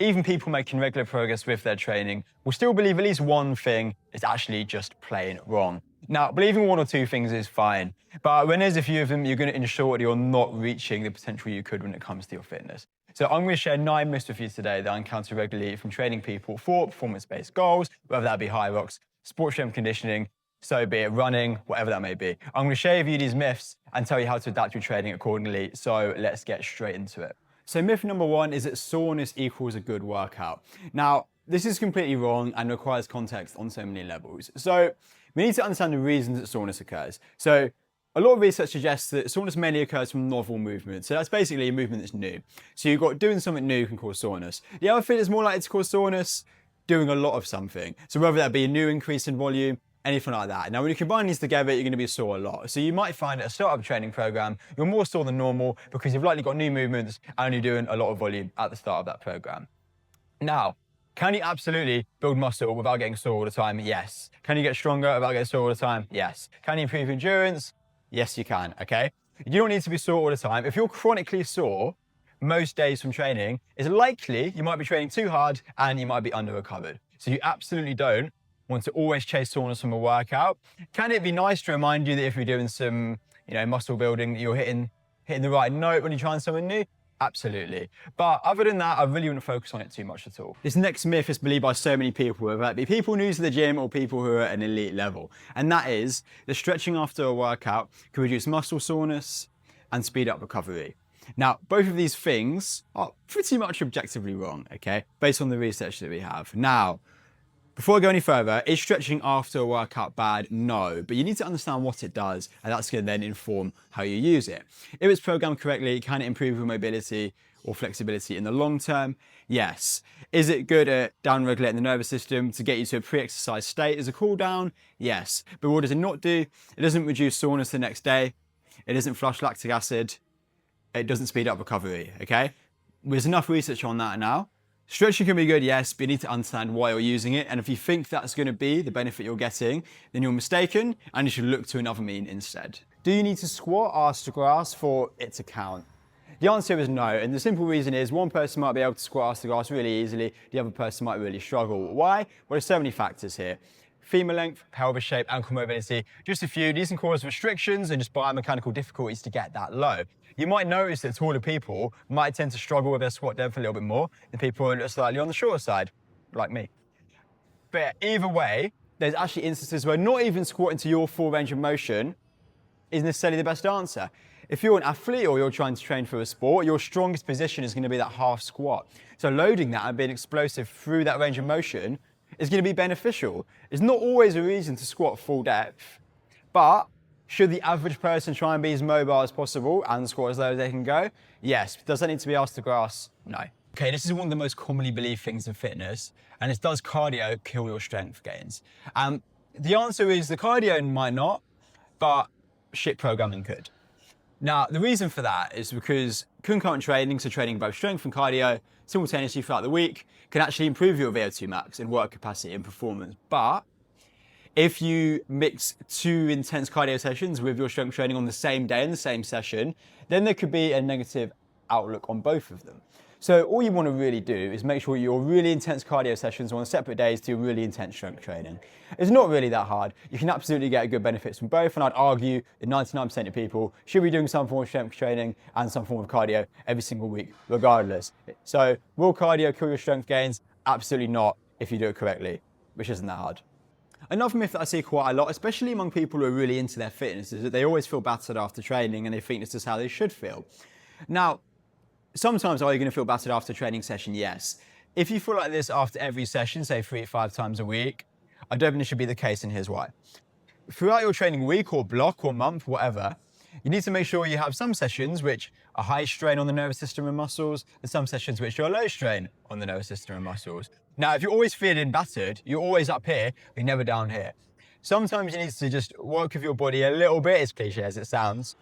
even people making regular progress with their training will still believe at least one thing is actually just plain wrong. Now, believing one or two things is fine, but when there's a few of them, you're going to ensure that you're not reaching the potential you could when it comes to your fitness. So I'm going to share 9 myths with you today that I encounter regularly from training people for performance-based goals, whether that be high rocks, sports strength conditioning, so be it running, whatever that may be. I'm going to share with you these myths and tell you how to adapt your training accordingly. So let's get straight into it. So myth number 1 is that soreness equals a good workout. Now, this is completely wrong and requires context on so many levels. So we need to understand the reasons that soreness occurs. So a lot of research suggests that soreness mainly occurs from novel movement. So that's basically a movement that's new. So you've got doing something new can cause soreness. The other thing that's more likely to cause soreness, doing a lot of something. So whether that be a new increase in volume, anything like that. Now, when you combine these together, you're going to be sore a lot. So you might find at a startup training program, you're more sore than normal because you've likely got new movements and you're doing a lot of volume at the start of that program. Now, can you absolutely build muscle without getting sore all the time? Yes. Can you get stronger without getting sore all the time? Yes. Can you improve endurance? Yes, you can, okay? You don't need to be sore all the time. If you're chronically sore most days from training, it's likely you might be training too hard and you might be under-recovered. So you absolutely don't want to always chase soreness from a workout. Can it be nice to remind you that if you're doing some, muscle building, that you're hitting the right note when you're trying something new? Absolutely. But other than that, I really wouldn't focus on it too much at all. This next myth is believed by so many people, whether it be people new to the gym or people who are at an elite level. And that is that stretching after a workout can reduce muscle soreness and speed up recovery. Now, both of these things are pretty much objectively wrong, okay, based on the research that we have. Now, before I go any further, is stretching after a workout bad? No, but you need to understand what it does, and that's going to then inform how you use it. If it's programmed correctly, can it improve your mobility or flexibility in the long term? Yes. Is it good at down-regulating the nervous system to get you to a pre-exercise state as a cool down? Yes. But what does it not do? It doesn't reduce soreness the next day. It doesn't flush lactic acid. It doesn't speed up recovery, okay? There's enough research on that now. Stretching can be good, yes, but you need to understand why you're using it. And if you think that's going to be the benefit you're getting, then you're mistaken and you should look to another mean instead. Do you need to squat arse to grass for it to count? The answer is no, and the simple reason is one person might be able to squat arse to grass really easily, the other person might really struggle. Why? Well, there's so many factors here. Femur length, pelvis shape, ankle mobility, just a few. These can cause restrictions and just biomechanical difficulties to get that low. You might notice that taller people might tend to struggle with their squat depth a little bit more than people who are slightly on the shorter side, like me. But either way, there's actually instances where not even squatting to your full range of motion isn't necessarily the best answer. If you're an athlete or you're trying to train for a sport, your strongest position is going to be that half squat. So loading that and being explosive through that range of motion is going to be beneficial. It's not always a reason to squat full depth, but should the average person try and be as mobile as possible and squat as low as they can go? Yes. Does that need to be asked to grass? No. Okay, this is one of the most commonly believed things in fitness, and it's, does cardio kill your strength gains? The answer is the cardio might not, but shit programming could. Now, the reason for that is because concurrent training, so training both strength and cardio simultaneously throughout the week, can actually improve your VO2 max and work capacity and performance. But if you mix 2 intense cardio sessions with your strength training on the same day in the same session, then there could be a negative outlook on both of them. So all you want to really do is make sure your really intense cardio sessions on separate days do really intense strength training. It's not really that hard. You can absolutely get good benefits from both, and I'd argue that 99% of people should be doing some form of strength training and some form of cardio every single week, regardless. So will cardio kill your strength gains? Absolutely not if you do it correctly, which isn't that hard. Another myth that I see quite a lot, especially among people who are really into their fitness, is that they always feel battered after training and they think this is how they should feel. Now, sometimes are you going to feel battered after a training session? Yes. If you feel like this after every session, say 3 to 5 times a week, I don't think it should be the case, and here's why. Throughout your training week or block or month, whatever, you need to make sure you have some sessions which are high strain on the nervous system and muscles, and some sessions which are low strain on the nervous system and muscles. Now, if you're always feeling battered, you're always up here, you're never down here. Sometimes you need to just work with your body a little bit, as cliche as it sounds,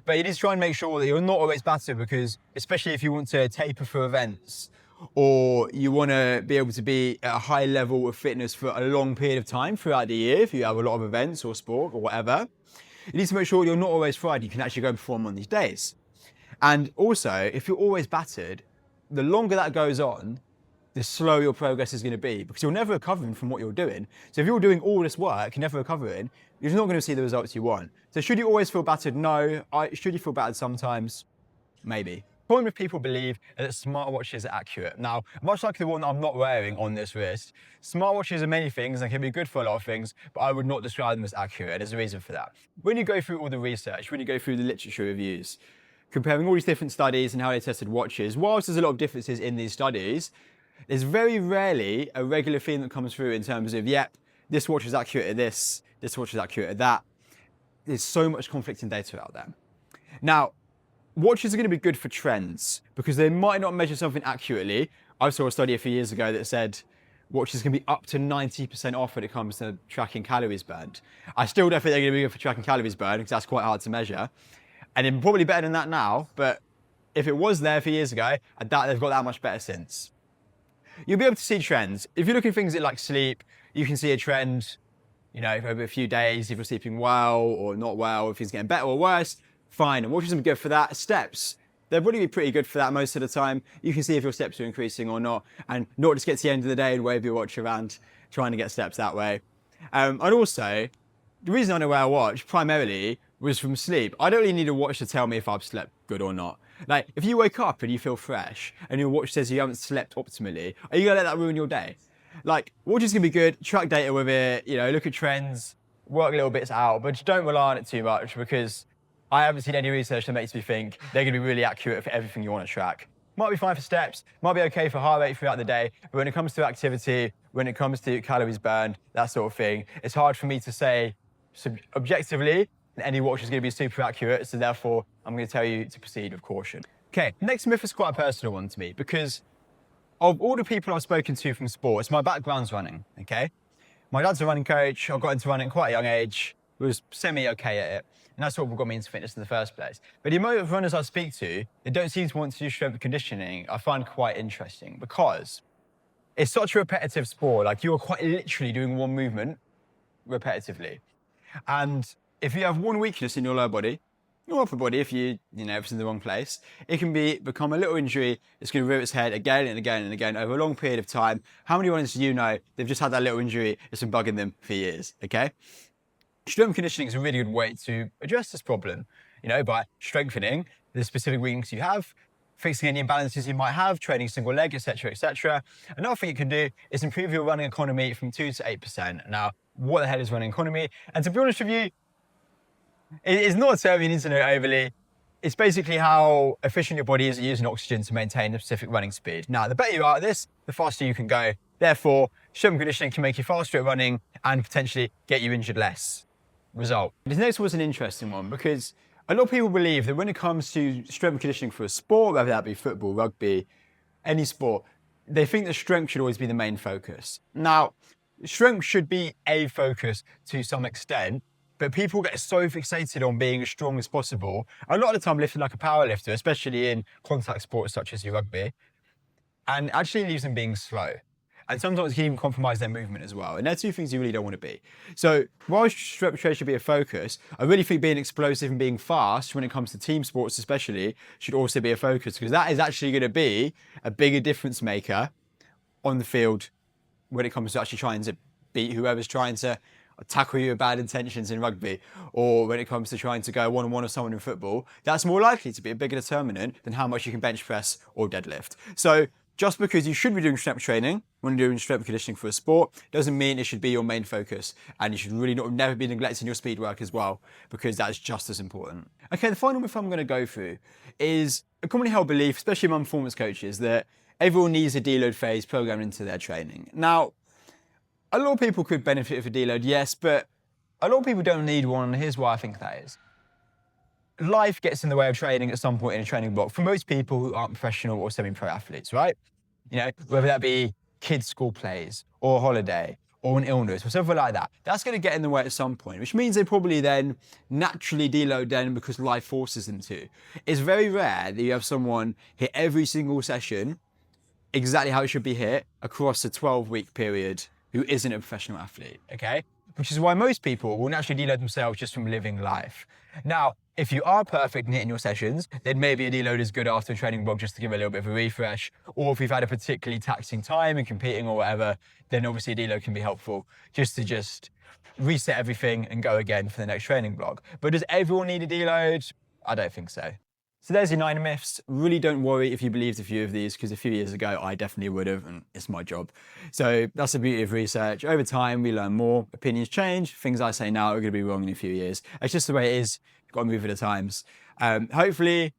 but you need to try and make sure that you're not always battered, because especially if you want to taper for events or you want to be able to be at a high level of fitness for a long period of time throughout the year, if you have a lot of events or sport or whatever, you need to make sure you're not always fried. You can actually go perform on these days. And also, if you're always battered, the longer that goes on, the slower your progress is going to be, because you're never recovering from what you're doing. So if you're doing all this work, you're never recovering, you're not going to see the results you want. So should you always feel battered? No. Should you feel battered sometimes? Maybe. The problem with people believe that smartwatches are accurate. Now, much like the one I'm not wearing on this wrist, smartwatches are many things and can be good for a lot of things, but I would not describe them as accurate. There's a reason for that. When you go through all the research, when you go through the literature reviews, comparing all these different studies and how they tested watches, whilst there's a lot of differences in these studies, there's very rarely a regular theme that comes through in terms of, yep, this watch is accurate at this watch is accurate at that. There's so much conflicting data out there. Now, watches are going to be good for trends because they might not measure something accurately. I saw a study a few years ago that said watches can be up to 90% off when it comes to tracking calories burned. I still don't think they're going to be good for tracking calories burned because that's quite hard to measure. And they're probably better than that now, but if it was there a few years ago, I doubt they've got that much better since. You'll be able to see trends. If you look at things like sleep, you can see a trend, over a few days, if you're sleeping well or not well, if it's getting better or worse, fine. And watches are good for that. Steps, they'll probably be pretty good for that most of the time. You can see if your steps are increasing or not, and not just get to the end of the day and wave your watch around trying to get steps that way. And also, the reason I don't wear a watch primarily was from sleep. I don't really need a watch to tell me if I've slept good or not. Like, if you wake up and you feel fresh and your watch says you haven't slept optimally, are you gonna let that ruin your day? Like, watches can be good, track data with it, look at trends, work little bits out, but just don't rely on it too much because I haven't seen any research that makes me think they're gonna be really accurate for everything you wanna track. Might be fine for steps, might be okay for heart rate throughout the day, but when it comes to activity, when it comes to calories burned, that sort of thing, it's hard for me to say objectively any watch is going to be super accurate, so therefore I'm going to tell you to proceed with caution. Okay, next myth is quite a personal one to me because of all the people I've spoken to from sports, my background's running, okay? My dad's a running coach, I got into running at quite a young age, was semi-okay at it, and that's what got me into fitness in the first place. But the amount of runners I speak to, they don't seem to want to do strength and conditioning, I find quite interesting because it's such a repetitive sport, like you're quite literally doing one movement repetitively. And if you have one weakness in your lower body, your upper body, if everything's in the wrong place, it can become a little injury. It's going to rear its head again and again and again over a long period of time. How many runners do you know they've just had that little injury that's been bugging them for years, okay? Strength conditioning is a really good way to address this problem, by strengthening the specific weakness you have, fixing any imbalances you might have, training single leg, etc., etc. Another thing it can do is improve your running economy from 2 to 8%. Now, what the hell is running economy? And to be honest with you, it's not a term you need to know overly. It's basically how efficient your body is at using oxygen to maintain a specific running speed. Now, the better you are at this, the faster you can go. Therefore, strength conditioning can make you faster at running and potentially get you injured less. Result. This next was an interesting one because a lot of people believe that when it comes to strength conditioning for a sport, whether that be football, rugby, any sport, they think that strength should always be the main focus. Now, strength should be a focus to some extent, but people get so fixated on being as strong as possible, a lot of the time lifting like a power lifter, especially in contact sports such as your rugby, and actually leaves them being slow. And sometimes it can even compromise their movement as well. And they're two things you really don't want to be. So while strength training should be a focus, I really think being explosive and being fast when it comes to team sports especially should also be a focus because that is actually going to be a bigger difference maker on the field when it comes to actually trying to beat whoever's trying to tackle you with bad intentions in rugby, or when it comes to trying to go one-on-one with someone in football. That's more likely to be a bigger determinant than how much you can bench press or deadlift. So just because you should be doing strength training when you're doing strength conditioning for a sport doesn't mean it should be your main focus, and you should really never be neglecting your speed work as well, because that's just as important. Okay, the final myth I'm going to go through is a commonly held belief, especially among performance coaches, that everyone needs a deload phase programmed into their training. Now, a lot of people could benefit from deload, yes, but a lot of people don't need one, and here's why I think that is. Life gets in the way of training at some point in a training block for most people who aren't professional or semi-pro athletes, right? Whether that be kids' school plays or a holiday or an illness or something like that, that's going to get in the way at some point, which means they probably then naturally deload then because life forces them to. It's very rare that you have someone hit every single session exactly how it should be hit across a 12-week period who isn't a professional athlete, okay? Which is why most people will naturally deload themselves just from living life. Now, If you are perfect in hitting your sessions, then maybe a deload is good after a training block just to give a little bit of a refresh. Or if you've had a particularly taxing time in competing or whatever, then obviously a deload can be helpful just to reset everything and go again for the next training block. But does everyone need a deload? I don't think so. So there's your 9 myths. Really don't worry if you believed a few of these, because a few years ago, I definitely would have, and it's my job. So that's the beauty of research. Over time, we learn more, opinions change, things I say now are gonna be wrong in a few years. It's just the way it is. You've got to move with the times. Hopefully,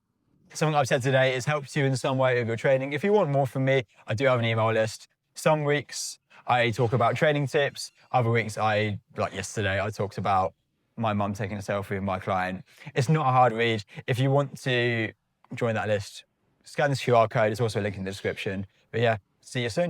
something I've said today has helped you in some way with your training. If you want more from me, I do have an email list. Some weeks I talk about training tips. Other weeks like yesterday, I talked about my mum taking a selfie with my client. It's not a hard read. If you want to join that list, scan this QR code. It's also a link in the description. But yeah, see you soon.